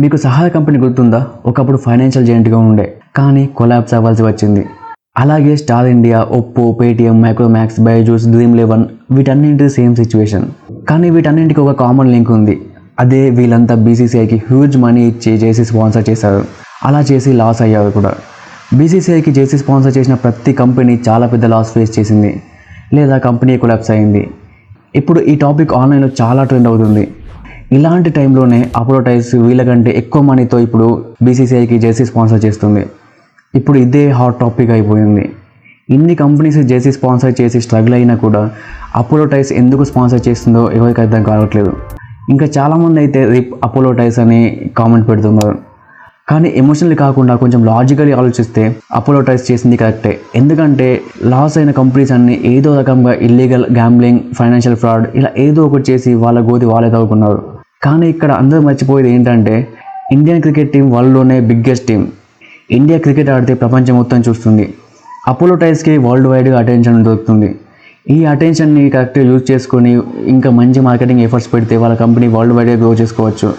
మీకు సహాయ కంపెనీ గుర్తుందా? ఒకప్పుడు ఫైనాన్షియల్ జెయింట్గా ఉండే, కానీ కొలాప్స్ అవ్వాల్సి వచ్చింది. అలాగే Star India, Oppo, Paytm, Micromax, Byju's, Dream eleven వీటన్నింటి సేమ్ సిచ్యువేషన్. కానీ వీటన్నింటికి ఒక కామన్ లింక్ ఉంది. అదే వీళ్ళంతా బీసీసీఐకి హ్యూజ్ మనీ ఇచ్చి జేసీ స్పాన్సర్ చేశారు. అలా చేసి లాస్ అయ్యారు కూడా. బీసీసీఐకి జేసీ స్పాన్సర్ చేసిన ప్రతి కంపెనీ చాలా పెద్ద లాస్ ఫేస్ చేసింది, లేదా కంపెనీ కొలాప్స్ అయింది. ఇప్పుడు ఈ టాపిక్ ఆన్లైన్లో చాలా ట్రెండ్ అవుతుంది. ఇలాంటి టైంలోనే అపోలో టైర్స్ వీళ్ళకంటే ఎక్కువ మనీతో ఇప్పుడు బీసీసీఐకి జేసీ స్పాన్సర్ చేస్తుంది. ఇప్పుడు ఇదే హాట్ టాపిక్ అయిపోయింది. ఇన్ని కంపెనీస్ జేసీ స్పాన్సర్ చేసి స్ట్రగుల్ అయినా కూడా అపోలో టైర్స్ ఎందుకు స్పాన్సర్ చేస్తుందో ఎవరికి అర్థం కావట్లేదు. ఇంకా చాలామంది అయితే రిప్ అపోలో టైర్స్ అని కామెంట్ పెడుతున్నారు. కానీ ఎమోషనల్ కాకుండా కొంచెం లాజికల్లీ ఆలోచిస్తే అపోలో టైర్స్ చేసింది కరెక్టే. ఎందుకంటే లాస్ అయిన కంపెనీస్ అన్నీ ఏదో రకంగా ఇల్లీగల్ గ్యాంబ్లింగ్, ఫైనాన్షియల్ ఫ్రాడ్ ఇలా ఏదో ఒకటి చేసి వాళ్ళ గోతి వాళ్ళే తవ్వుకున్నారు. కానీ ఇక్కడ అందరూ మర్చిపోయేది ఏంటంటే ఇండియన్ క్రికెట్ టీం వరల్డ్లోనే బిగ్గెస్ట్ టీం. ఇండియా క్రికెట్ ఆడితే ప్రపంచం మొత్తం చూస్తుంది. అపోలో టైర్స్కి వరల్డ్ వైడ్గా అటెన్షన్ దొరుకుతుంది. ఈ అటెన్షన్ని కరెక్ట్గా యూజ్ చేసుకొని ఇంకా మంచి మార్కెటింగ్ ఎఫర్ట్స్ పెడితే వాళ్ళ కంపెనీ వరల్డ్ వైడ్గా గ్రో చేసుకోవచ్చు.